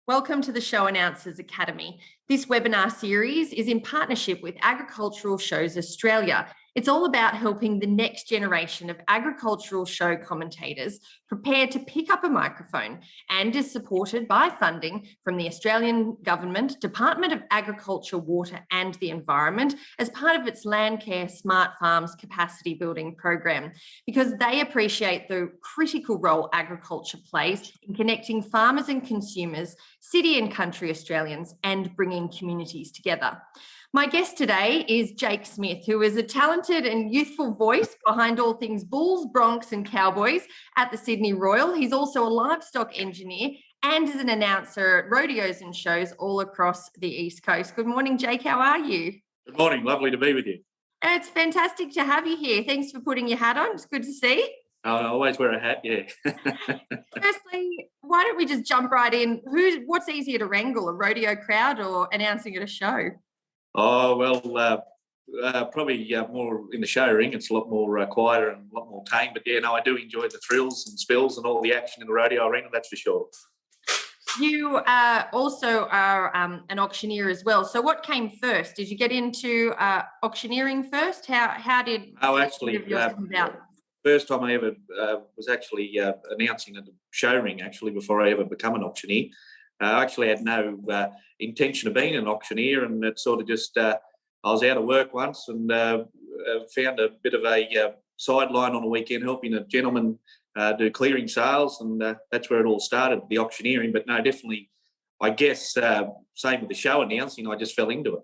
Welcome to the Show Announcers Academy. This webinar series is in partnership with Agricultural Shows Australia. It's all about helping the next generation of agricultural show commentators prepare to pick up a microphone, and is supported by funding from the Australian Government, Department of Agriculture, Water and the Environment as part of its Landcare Smart Farms capacity building program, because they appreciate the critical role agriculture plays in connecting farmers and consumers, city and country Australians, and bringing communities together. My guest today is Jake Smith, who is a talented and youthful voice behind all things Bulls, Bronx and Cowboys at the Sydney Royal. He's also a livestock engineer and is an announcer at rodeos and shows all across the East Coast. Good morning, Jake. How are you? Good morning. Lovely to be with you. It's fantastic to have you here. Thanks for putting your hat on. It's good to see. I always wear a hat, yeah. Firstly, why don't we just jump right in? What's easier to wrangle, a rodeo crowd or announcing at a show? Oh, well, probably more in the show ring. It's a lot more quieter and a lot more tame. But, yeah, no, I do enjoy the thrills and spills and all the action in the rodeo arena, that's for sure. You also are an auctioneer as well. So what came first? Did you get into auctioneering first? How did yours come about? First time I ever was actually announcing at the show ring, actually, before I ever become an auctioneer. I actually had no intention of being an auctioneer, and it sort of just, I was out of work once and found a bit of a sideline on a weekend helping a gentleman do clearing sales, and that's where it all started, the auctioneering. But no, definitely, I guess, same with the show announcing, I just fell into it.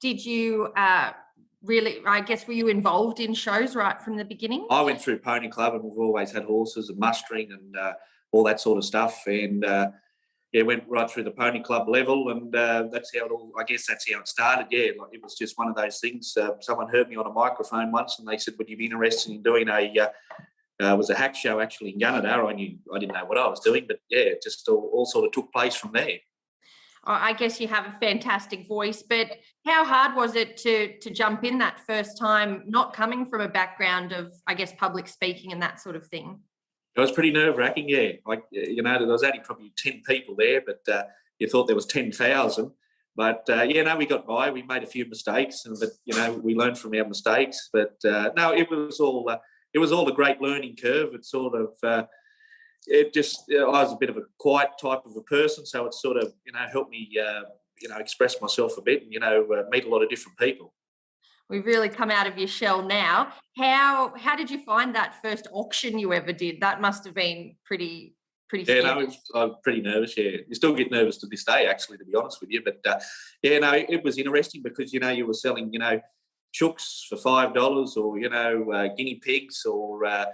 Did you really, I guess, were you involved in shows right from the beginning? I went through Pony Club, and we've always had horses and mustering and all that sort of stuff, and went right through the Pony Club level, and that's how it all, I guess that's how it started. Yeah, like it was just one of those things. Someone heard me on a microphone once and they said, would you be interested in doing it was a hack show actually in Gunnedah. I didn't know what I was doing, but yeah, it just all sort of took place from there. I guess you have a fantastic voice, but how hard was it to jump in that first time, not coming from a background of, I guess, public speaking and that sort of thing? It was pretty nerve-wracking, yeah. Like, you know, there was only probably 10 people there, but you thought there was 10,000. But, we got by. We made a few mistakes, but, we learned from our mistakes. But, no, it was all a great learning curve. It sort of, I was a bit of a quiet type of a person, so it sort of, helped me, express myself a bit and, meet a lot of different people. We've really come out of your shell now. How did you find that first auction you ever did? That must have been pretty scary. Yeah, no, I was pretty nervous, yeah. You still get nervous to this day, actually, to be honest with you. But, it was interesting because, you were selling, chooks for $5 or, guinea pigs or,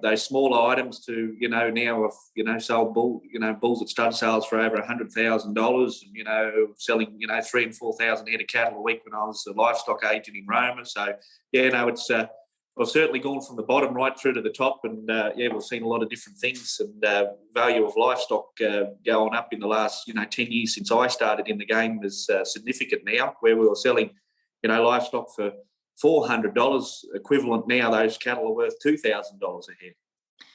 those smaller items to, now I've, sold bulls at stud sales for over $100,000 and, selling, 3,000 and 4,000 head of cattle a week when I was a livestock agent in Roma. So, it's, I've certainly gone from the bottom right through to the top, and, we've seen a lot of different things, and value of livestock going up in the last, 10 years since I started in the game is significant now, where we were selling, livestock for $400 equivalent. Now those cattle are worth $2,000 a head.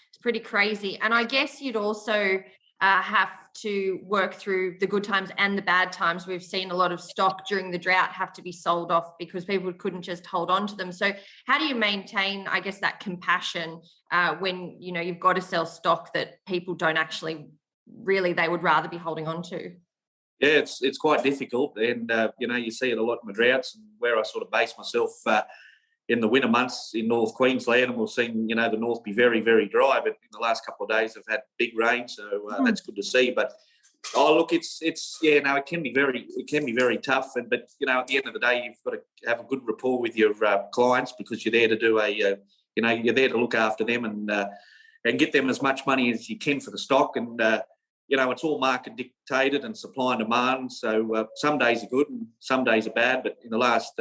It's pretty crazy. And I guess you'd also have to work through the good times and the bad times. We've seen a lot of stock during the drought have to be sold off because people couldn't just hold on to them. So how do you maintain, I guess, that compassion when, you've got to sell stock that people don't actually really, they would rather be holding on to? Yeah, it's quite difficult, and you see it a lot in the droughts, and where I sort of base myself in the winter months in North Queensland, and we've seen the north be very, very dry. But in the last couple of days, they've had big rain, so that's good to see. But look, it can be very tough, but at the end of the day, you've got to have a good rapport with your clients, because you're there to do you're there to look after them and get them as much money as you can for the stock, and it's all market dictated and supply and demand. So some days are good and some days are bad. But in the last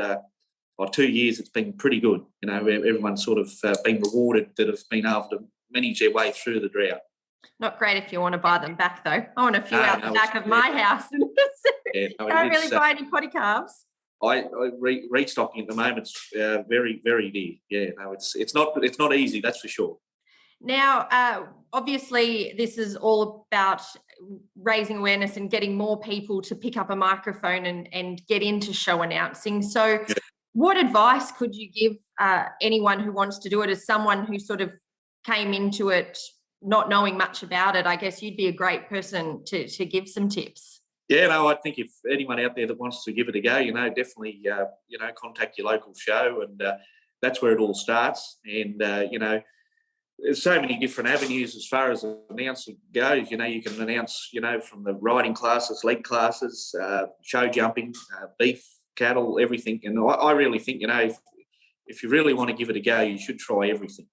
2 years, it's been pretty good. Everyone's sort of been rewarded that have been able to manage their way through the drought. Not great if you want to buy them back, though. I want a few out the back of my house. Don't really buy any potty calves. Restocking at the moment, it's very, very dear. Yeah, no, it's not easy, that's for sure. Now, obviously, this is all about raising awareness and getting more people to pick up a microphone and get into show announcing. So what advice could you give anyone who wants to do it, as someone who sort of came into it not knowing much about it? I guess you'd be a great person to give some tips. Yeah, no, I think if anyone out there that wants to give it a go, definitely, contact your local show, and that's where it all starts. And, there's so many different avenues as far as announcing goes. You can announce, from the riding classes, leg classes, show jumping, beef, cattle, everything. And I really think, if you really want to give it a go, you should try everything,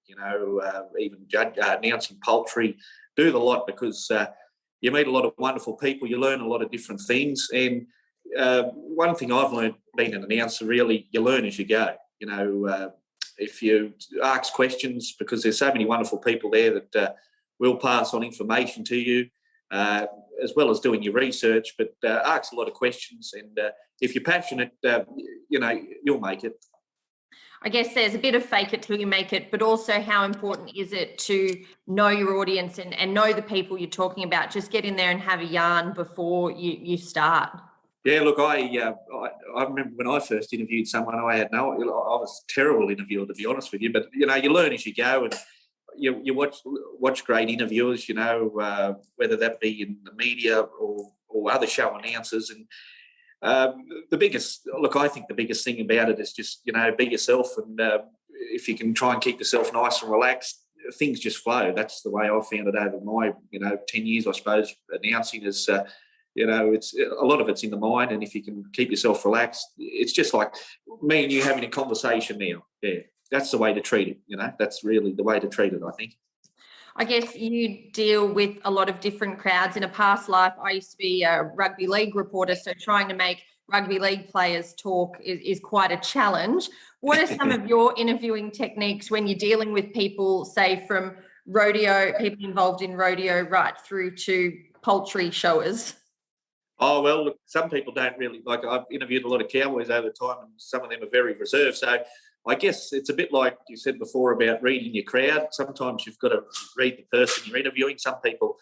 even announcing poultry, do the lot, because you meet a lot of wonderful people, you learn a lot of different things. And one thing I've learned being an announcer, really, you learn as you go. If you ask questions, because there's so many wonderful people there that will pass on information to you, as well as doing your research, but ask a lot of questions. And if you're passionate, you'll make it. I guess there's a bit of fake it till you make it, but also how important is it to know your audience and know the people you're talking about? Just get in there and have a yarn before you start. Yeah, look, I remember when I first interviewed someone, I was a terrible interviewer, to be honest with you, but, you learn as you go, and you watch great interviewers, whether that be in the media or other show announcers. And I think the biggest thing about it is just, be yourself. And if you can try and keep yourself nice and relaxed, things just flow. That's the way I've found it over my, 10 years, I suppose, announcing is, it's a lot of it's in the mind. And if you can keep yourself relaxed, it's just like me and you having a conversation now. Yeah, that's the way to treat it. That's really the way to treat it, I think. I guess you deal with a lot of different crowds. In a past life, I used to be a rugby league reporter, so trying to make rugby league players talk is quite a challenge. What are some of your interviewing techniques when you're dealing with people, say from rodeo, people involved in rodeo, right through to poultry showers? Oh, well, look, some people don't really, I've interviewed a lot of cowboys over time, and some of them are very reserved. So I guess it's a bit like you said before about reading your crowd. Sometimes you've got to read the person you're interviewing. Some people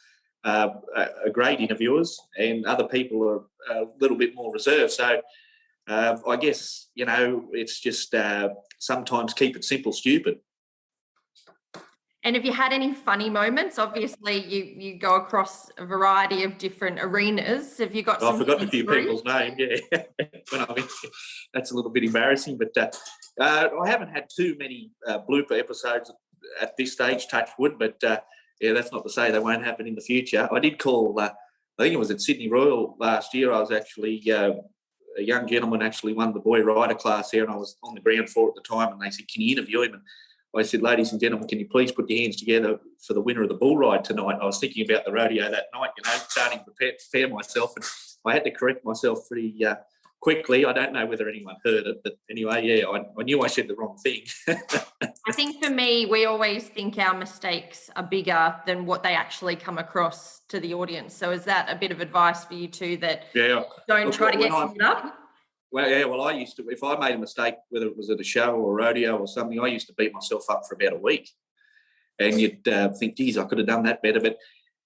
are great interviewers, and other people are a little bit more reserved. So I guess, it's just sometimes keep it simple, stupid. And have you had any funny moments? Obviously, you go across a variety of different arenas. Have you got some? I forgot a few people's names, yeah. That's a little bit embarrassing, but I haven't had too many blooper episodes at this stage, touch wood, but that's not to say they won't happen in the future. I did call, I think it was at Sydney Royal last year. I was actually, a young gentleman actually won the boy rider class there, and I was on the ground floor at the time, and they said, can you interview him? And I said, ladies and gentlemen, can you please put your hands together for the winner of the bull ride tonight? I was thinking about the rodeo that night, starting to prepare myself, and I had to correct myself pretty quickly. I don't know whether anyone heard it, but anyway, yeah, I knew I said the wrong thing. I think for me, we always think our mistakes are bigger than what they actually come across to the audience. So is that a bit of advice for you too, that don't try to get caught up? Well, I used to, if I made a mistake, whether it was at a show or a rodeo or something, I used to beat myself up for about a week. And you'd think, geez, I could have done that better. But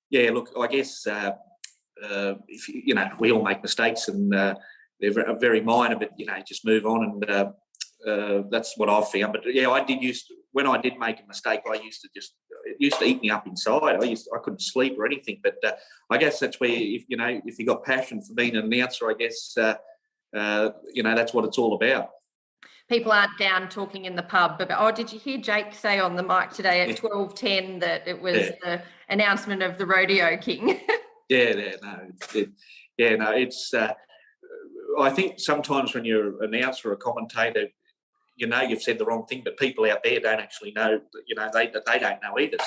yeah, look, I guess, if we all make mistakes, and they're very minor, but, just move on. And that's what I've found. But yeah, when I did make a mistake, it used to eat me up inside. I couldn't sleep or anything. But I guess that's where, if you got passion for being an announcer, I guess, that's what it's all about. People aren't down talking in the pub about, did you hear Jake say on the mic today at 12:10 that it was the announcement of the Rodeo King? It's I think sometimes when you're an announcer or a commentator, you've said the wrong thing, but people out there don't actually know, they don't know either.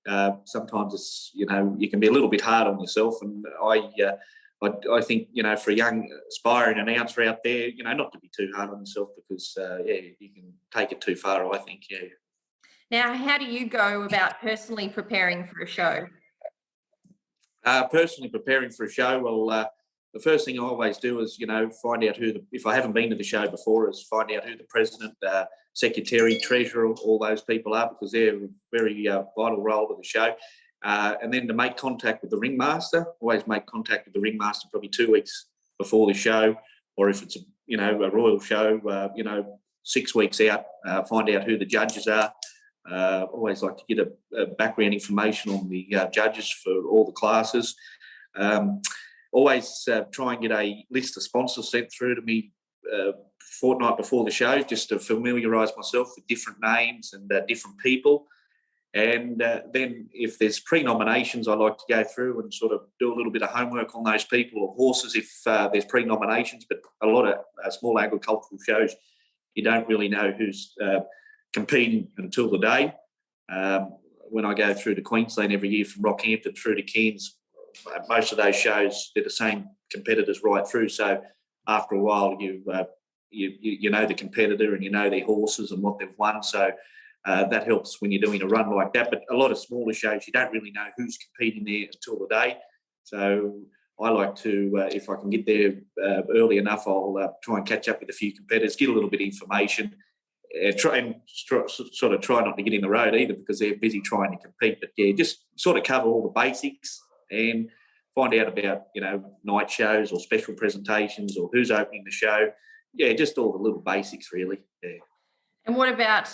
So sometimes it's, you can be a little bit hard on yourself, and I think, for a young aspiring announcer out there, not to be too hard on yourself, because, you can take it too far, I think, yeah. Now, how do you go about personally preparing for a show? Personally preparing for a show, well, the first thing I always do is, find out if I haven't been to the show before, is find out who the president, secretary, treasurer, all those people are, because they're a very vital role to the show. and then to make contact with the ringmaster. Always make contact with the ringmaster probably 2 weeks before the show, or if it's a royal show, 6 weeks out, find out who the judges are. Always like to get a background information on the judges for all the classes. Always try and get a list of sponsors sent through to me fortnight before the show, just to familiarise myself with different names and different people. And then if there's pre-nominations, I like to go through and sort of do a little bit of homework on those people or horses if there's pre-nominations. But a lot of small agricultural shows, you don't really know who's competing until the day. When I go through to Queensland every year from Rockhampton through to Cairns, most of those shows, they're the same competitors right through. So after a while, you know the competitor and you know their horses and what they've won. So that helps when you're doing a run like that. But a lot of smaller shows, you don't really know who's competing there until the day. So I like to, if I can get there early enough, I'll try and catch up with a few competitors, get a little bit of information, try not to get in the road either because they're busy trying to compete. But yeah, just sort of cover all the basics and find out about, night shows or special presentations or who's opening the show. Yeah, just all the little basics really. Yeah. And what about